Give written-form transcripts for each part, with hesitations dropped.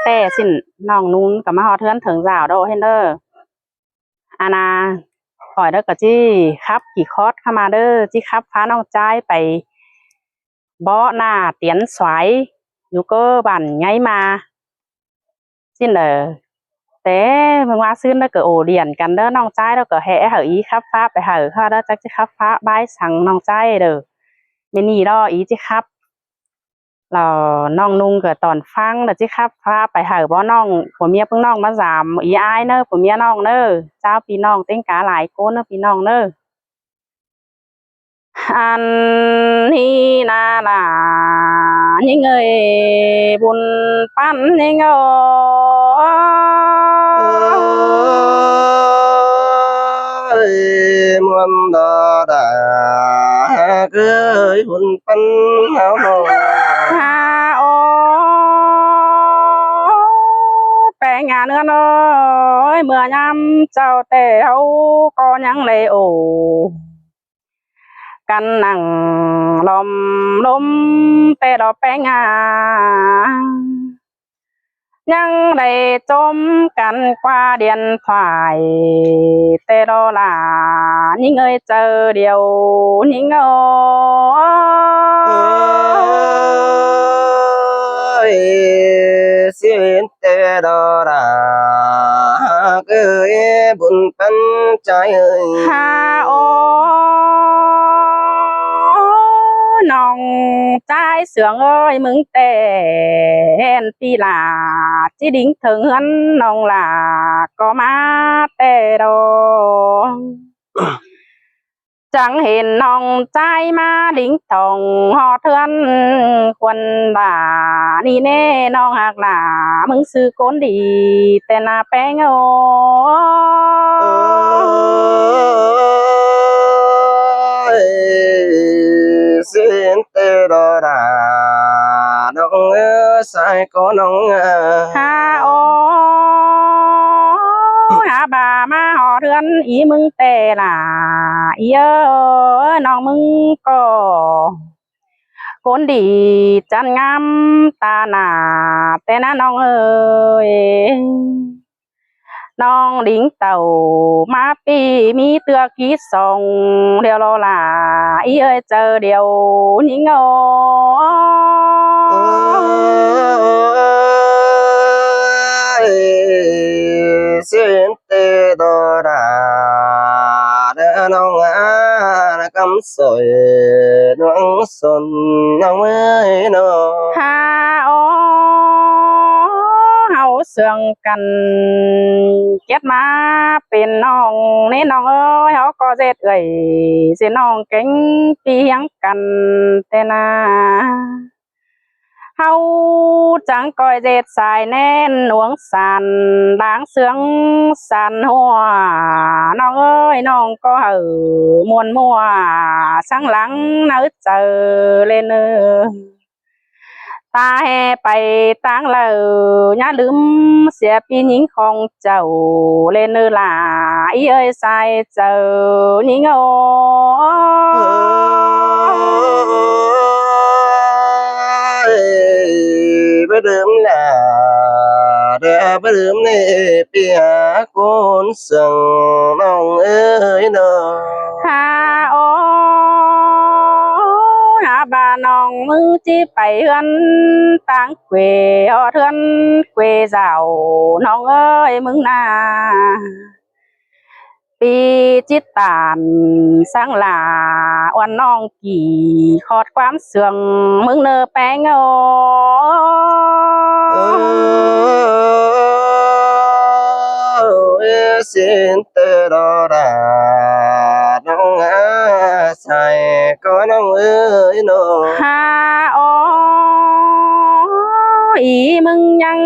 แต่สิ้นน้องนุ่นกับมาฮอเทือนถึงสาวโดเฮนเดอร์อาณาปล่อยเด้อกับจี้ครับกี่คอร์สเข้ามาเด้อจี้ครับพาน้องจ้ายไปบ่อหน้าเตียนสวยอยู่ก็บั่นไงมาสิ้นแต่เมื่อว่าซื้อแล้วก็โอเดียนกันเด้อน้องจ้ายแล้วก็แห่เหออีครับฟ้าไปเหอค่ะเด้อจักจี้ครับฟ้าบายสั่งน้องจ้ายเด้อมินี่รออีจี้ครับเราน้องนุ่งก็ตอนฟังแล้วจี้ครับฟ้าไปเหอบ่น้องผัวเมียเพิ่งน้องมาสามอีอายเนอะผัวเมียน้องเนอะเจ้าพี่น้องเต็งกาหลายคนเนอะพี่น้องเนอะอันนี้นาลาnhững người buồn pan những ơi muôn đò đã cưới buồn pan áo nâu ha ô bé nhà nữa ơi mưa nhắm chào tề hấu có nhắn lệ ổ căn nặng lom lom tề đỏ bé nhà nhăng đầy chôm căn qua điện thoại tê đó là những người chờ điều những ơi xin tê đó đã cưới buồn pan trai ơi ha ôน้องใจเสืองเอ้ยมึงแต่เห็นปีหลาจีดิ้งถึงเฮือนน้องหลาก็มาแต่ดองจังเห็นน้องใจมาดิ้งทองหอเทือนควรบ่านี่แน่น้องหักหลามึงซื้อก้นดีแต่หน้าแป้งโอxin tê đó đã nông sai có nông ha ô hả bàมาหอเทือนอีมึงแต่ล่ะอีเออน้องมึงก็คนดีจันงามตาหนาแต่นะน้องเอ้ยน้องดิ้งเต่ามาปีมีเตือกี้ส่งเดียวรอล่ะอีเอ้ยเจอเดียวนี่งอxin tê đó đã đã nông cắm sỏi nông xuân nông ấy nó ha ôเฮาเสื่องกันเก็ดมาเป็นน้องนี่น้องเอ้ยเฮาก็เจ็ดเอ้ยสิน้องเก่งเพียงกันแต่นาเฮาจังก้อยเจ็ดสายแน่นหลวงสันล้างเสืองสันหัวน้องเอ้ยน้องก็เหือมวนมัวสังหลังนึกเจอเลยเนอตาแห่ไปตั้งเลยอย่าลืมเสียปีหญิงของเจ้าเล่นเนอหลาอีเอ้ยใส่เจอหญิงโอbữa đêm là để bữa đêm này bia con sừng nông ơi nơ ha ôหาบาน้องมึงที่ไปเฮือนตั้งเกวเทือนเกวเจ้าน้องเอ้ยมึงนาปีจิตตานสร้างหลาวันน้องกี่ขอดความเสื่องมึงเนอแป้งโอxin tê đó đã nông sai có nông ơi nô ha ôอีมึงยัง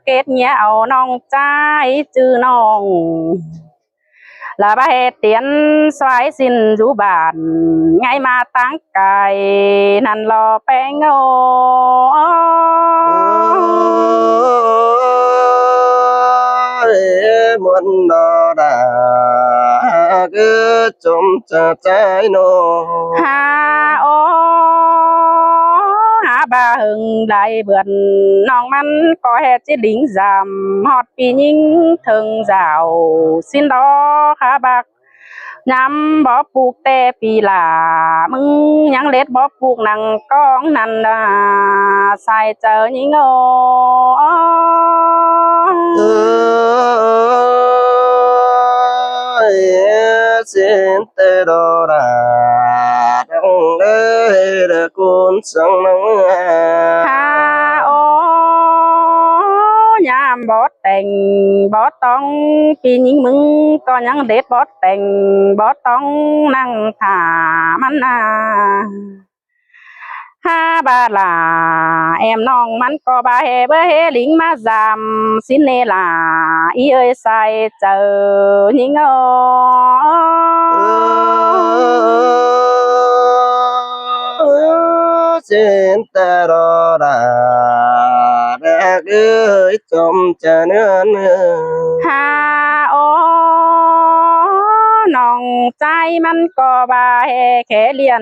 เกตเหนียวน้องใจจื้อน้องละบาเหตุเตียนสวายสินจูบานไงมาตั้งไก่นั่นรอแป้งโอmuôn nó đã cứ trông trái nô ha ôหาบ bà hừng lại vườn nòng mắn có hè chỉ đỉnh giảm hot pi nhinh thường rào xin đó khá bạc nhắm bó buộc tè pi là mừng nhắn lết bó buộc nàng con nằn sai chờ nhinh ô xin tê đô đà đông đê đê côn sông nông ha ô nhám bó tình bó tông pi nhinh mừng có nhắn lết bó tình bó tông năng thả mắn ha ba là em non mắn có ba hè bơ hè lính má giảm xin nê là ý ơi sai chờ nhinh xin tê đô đà đê gửi chôm chờ nữa ha ô non trai mắn có ba hè khẽ liền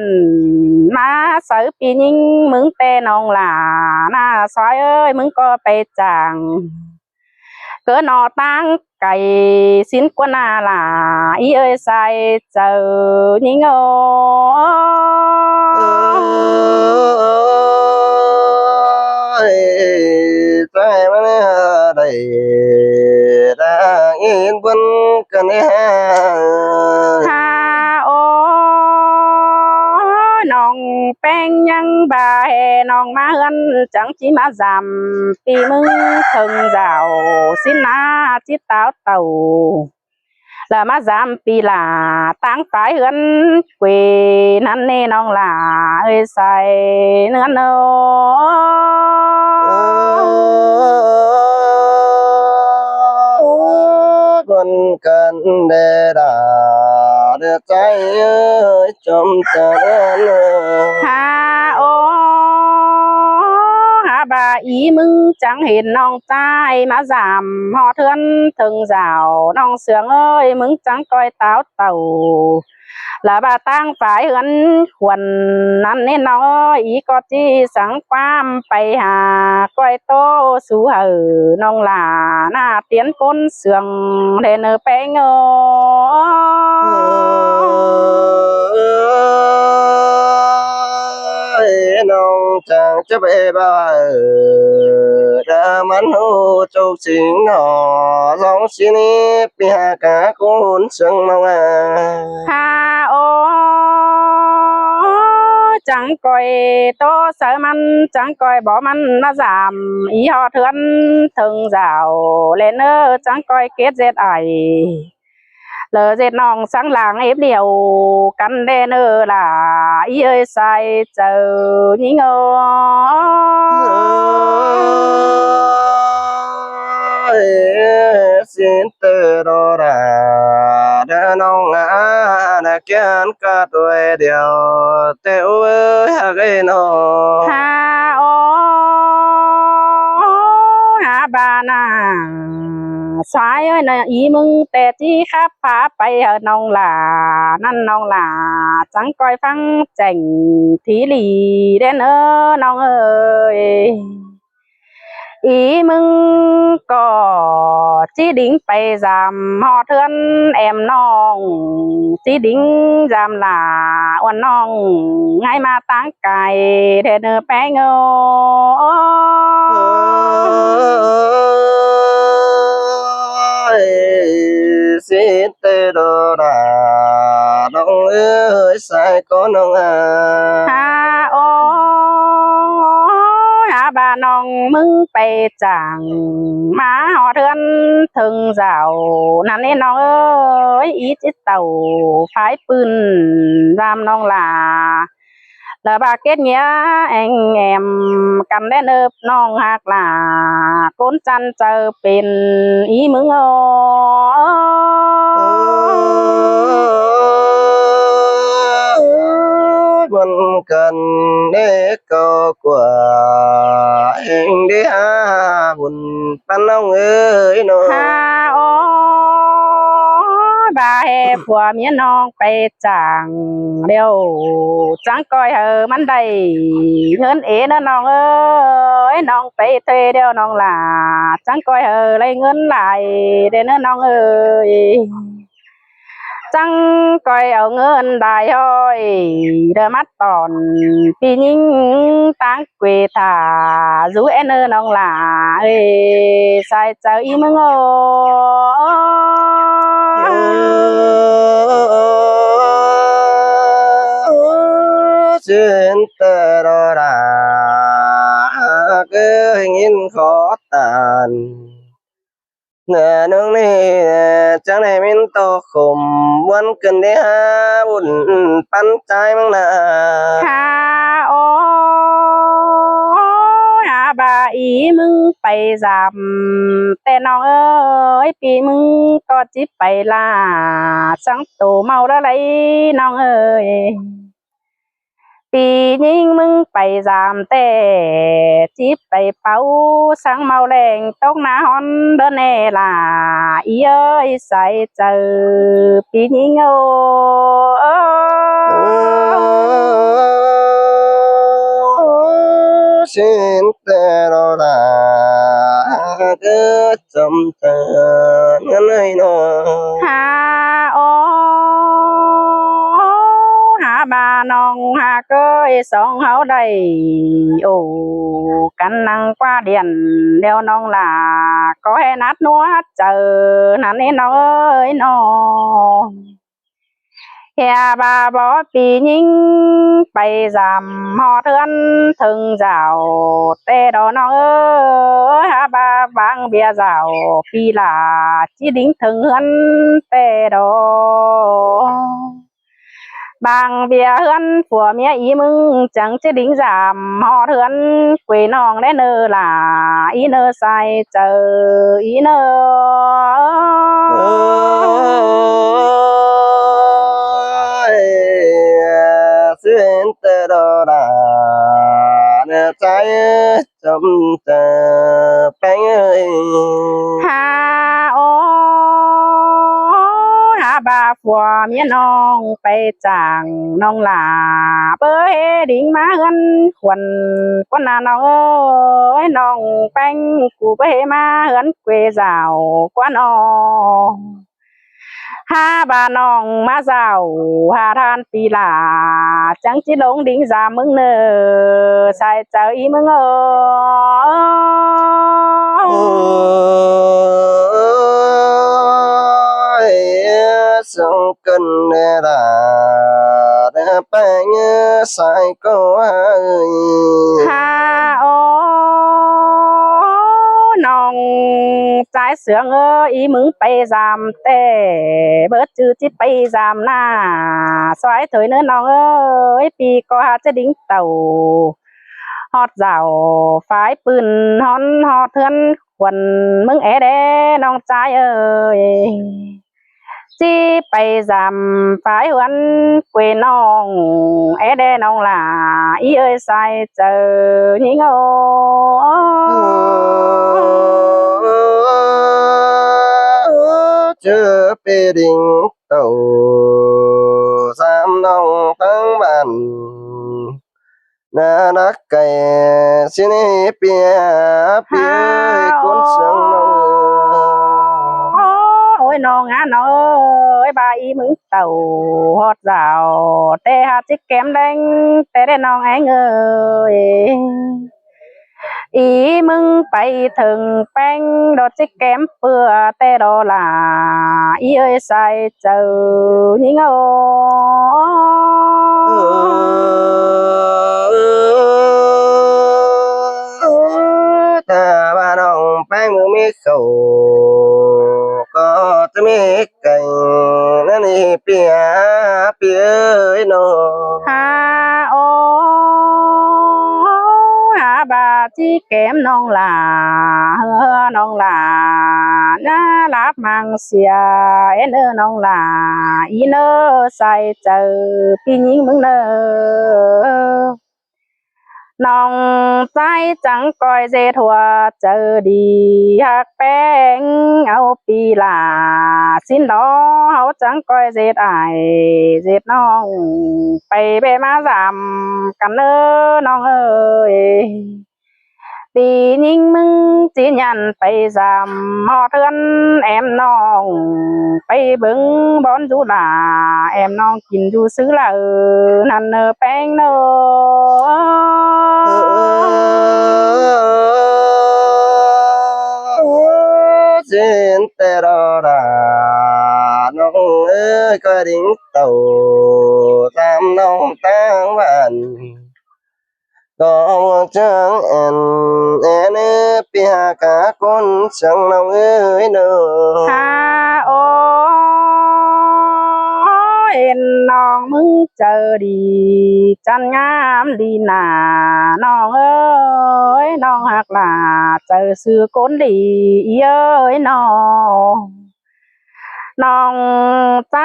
má sợ pi nhinh mừng tê non là na xoay ơi mừng có bê chàng cỡ nọ tăng cày xin quân là ý ơi sai chờ nhinh trai mà đầy đã yên quân cần ha ô non pen nhân bà hè non má hân chẳng chỉ má giảm pi mừng thường rào xin na chít táo tàu là má giảm pi là tăng phải hân quê năn nê non là ơi sai nữa quân cần để đà được trái ơi trong chờ ha ô ha bà ý mừng chẳng hiện non tai má giảm họ thương thường rào non sướng ơi mừng chẳng coi táo tàu là bà tăng phải hấn quần năn nên nó ý có chi sáng quam bay hà coi tô sú hở nông là na tiến côn sườn để nở bé ngô nông chẳng chấp bê ba đã mắn hô châu chính họ giống xin đi hà cá côn sương nông ha ô chẳng coi tô sợ măn chẳng coi bỏ măn nó giảm ý họ thương thường rào lên ơ chẳng coi kết dệt ải lỡ dệt nòng sáng làng ép điều căn đen ơ là ý ơi sai chờ nhí ngô xin từ đồ đà đã nông đã kiến cả tuổi điều tiêu ơi hà gây nó ha ô ha bà na xoái ơi là ý mừng tè chi khắp phá bay ở nông là năn nông là chẳng coi phăng chảnh thí lì đến ơ nông ơi ý mừng có chỉ đính bay giảm họ thương em nong chỉ đính giảm là oan nong ngay mà tăng cài để nơ bé ngô xin tê đồ đà đông ơi sai có nông ha ô ha bà nong mừng bay chẳng má họ thương thường rào năn nên nong ơi ít ít tàu phái pưn ram nong là bà kết nghĩa anh em cầm đến ớp non hạt là côn chăn chờ bên ý mừng quân cần để có của anh đi ha buồn pan ông ơi nó ha ô bà ผัวเมียน้องไปจ้างเร็วจังก้อยมันได้เงินเอนะน้องเอ้ยน้องไปเทเดียวน้องล่ะจังก้อยได้เงินหลายเด้อน้องเอ้ยจังก้อยเอาเงินได้ห้อยเด้อมัดตอนปียิงตั้งเกวตาdù em ơiน้องล่ะเอ้ยใส่ใจมึงเอ้ย xin tơ đô đà cứ hình in khó tàn nè nương đi chẳng này mình to khủng muốn cần đi ha buồn pan trái mang nè ฮ่าโอ้หาบาอีมึงไปจำแต่น้องเอ้ยปีมึงก็จิบไปล่าสังโตเมาแล้วไรน้องเอ้ยปียิงมึงไปจำแต่จิบไปเป่าสังเมาแรงตกหน้าฮอนเดินแน่ล่ะอีเอ้ยใส่เจอปียิงโอ้ xin tơ đô đà cứ chậm chờ ngân ơi nó หาโอหาบานองหาเกยสองเฮาได้โอ้กันนั่งกว่าเดียนเดียวน้องล่ะก็ให้นัดนัวเจอนั่นนี่น้องเอ้ยน้องเฮียบาบอปียิงไปจำหอเทือนถึงเจ้าเตดอน้องเอ้ยหาบาบางเบียเจ้าปีลาจีดิ้งถึงเฮือนเตดอบางเบียเฮือนผัวเมียอีมึงจังจะดิ้งจำหอเทือนกวยน้องได้เนอล่ะอีเนอใส่เจออีเนอ xin tơ đô đà nè trái chậm chờ bánh ơi หาโอหาบาผัวเมียน้องไปจ้างน้องหลาเป้ยดิ่งมาเฮือนขวัญกวนน้าน้องเอ้ยน้องแป้งกูไปมาเฮือนเกวเจ้ากวนอหาบาน้องมาเจ้าหาทานปีหลาจังจิลงดิ่งจามึงเนอใส่เจออีมึงเอ้ย sông cân nè là nè bánh sai cô ơi ฮาโอน้องใจเสืองเอ้ยมึงไปจำแต่เบิดจื้อจิไปจำหน้าซอยเถยเนื้อน้องเอ้ยปีก็หาจะดิ้งเต่าฮอดเจ้าฝ่ายปืนฮอนฮอดเทือนควันมึงเด้น้องใจเอ้ยจีไปจำฝ่ายหวนกวยน้องเด้น้องล่ะอีเอ้ยใส่เจอยิงchưa bê đình tàu giam nông tăng bàn na đắc cày xin bia bia cuốn sương nông โอ้ยน้องอ่ะน้องเอ้ยบาอีมึงเต่าฮอดเจ้าแต่หาจิกแก้มแดงแต่ได้น้องไอ้เงยอีมึงไปถึงแป้งดอกจิกแก้มเปื่อแต่ดอลาอีเอ้ยใส่เจอยิงta ba đồng bán mưa mi khẩu có tấm mi cành nó đi bia bia nó ฮาโอหาบาจิแก้มน้องหลาน้องหลาน่ารักมังเสียเนอน้องหลาอีเนอใส่เจอพี่หญิงมึงเนอ น้องใจจังก้อยเจทัวเจอดีหักแป้งเอาปีลาสิ้นดอเฮาจังก้อยเจดอายเจดน้องไปเบมาสามกันเน้อน้องเอ้ยปียิงมึงจีนยันไปสามหอเทือนแอมน้องไปเบิ่งบอนจุฬาแอมน้องกินอยู่ซื้อละนั่นเนอแป้งเนอ xin tê đo đà nông ơi có đỉnh tàu tam nông tăng vạn có trắng en pia cả con chẳng nông ơi nơ ฮาโอ้เอ็นน้องมึงเจอดีจันงามลีนาน้องเอ้ยน้องหักหลาเจอซื้อก้นดีเอ้ยน้องน้องใจ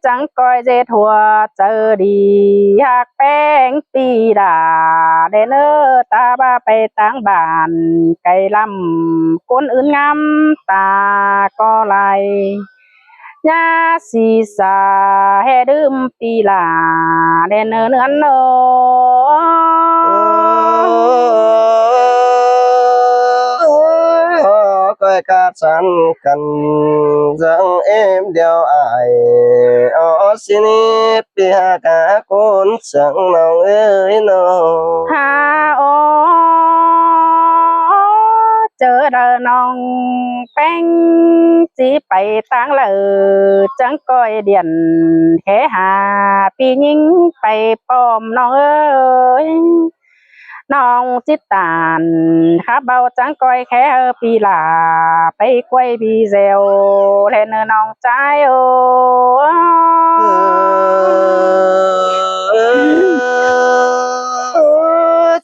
จังก้อยเจทัวเจอดีอยากแป้งปีดาเดนเนอตาบ้าไปตั้งบ้านไก่ลำก้นอื่นงามตาก็ไหลยาสีสาให้ดื่มปีลาเดนเนอเนื้อนโน coi ca sẵn cần dẫn em đeo ai ở xin pia cả con chẳng lòng ơi nó ฮาโอเจอเดอน้องแป้งจีไปตั้งเลยจังก้อยเดียนแค่หาปียิงไปป้อมน้องเอ้ยน้องจิตตานข้าเบาจังก้อยแค่ปีลาไปกล้วยปีเซลเล่นน้องใจโอ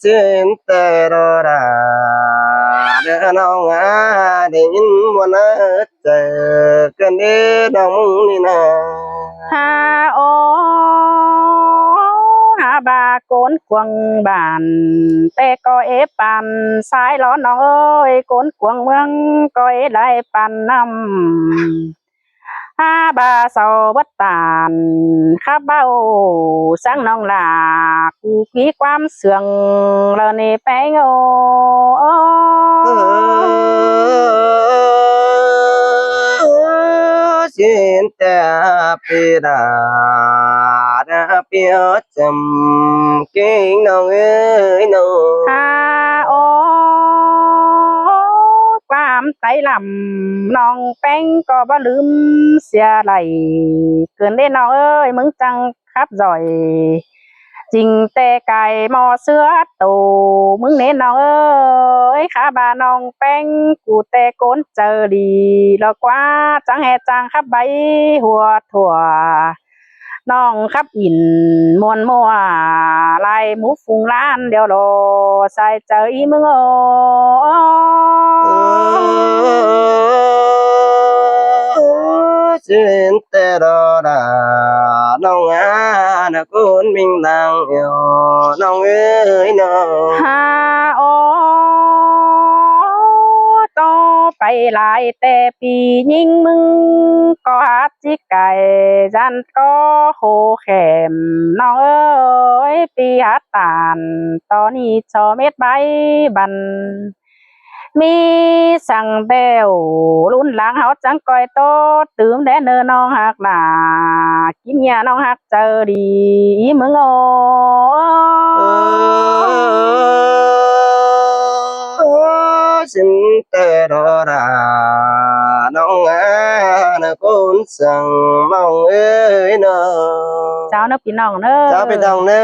trên tê đô đà đứa nó ngã để nhìn muốn hết cần đi đông đi nè ฮาโอหาบาโกนกวงบานแต่ก็เอปันสายล้อน้องเอ้ยโกนกวงเมืองก็เอได้ปันนำฮาบาเสาวัดตานข้าเบ้าสังน้องลากูมีความเสื่องแล้วนี่แป้งโอ xin ta pi đà đà pi chầm kinh nong ơi nong ฮาโอความใจลำน้องแป้งก็บ่ลืมเสียไหลเกินได้น้องเอ้ยมึงจังครับจ่อย จริงแต่ไก่หมอเสื้อโตมึงเน้นน้องเอ้ยขาบาน้องแป้งกูแต่โกนเจอดีแล้วกว่าจังแห่จังครับใบหัวถั่วน้องครับอินมวนมัวลายหมูฟุงล้านเดียวโลใส่เจออีมึงxin tê đô đà nong á nè con mình đang yêu nong ơi nong ฮาโอโตไปหลายแต่ปียิงมึงก็ฮัดจิไก่จันก็โคแขมน้องเอ้ยปีฮัดตานตอนนี้ชอเม็ดใบบันมีสั่งเบลรุ่นหลังเฮาจังก้อยโตตื่มแดนเนอน้องหักหนากินยาน้องหักเจอดีอีมึงxin tê đô đà nong á nè con sang mong ơi nong เจ้าเนอพี่น้องเนอ cháu bên đồng nè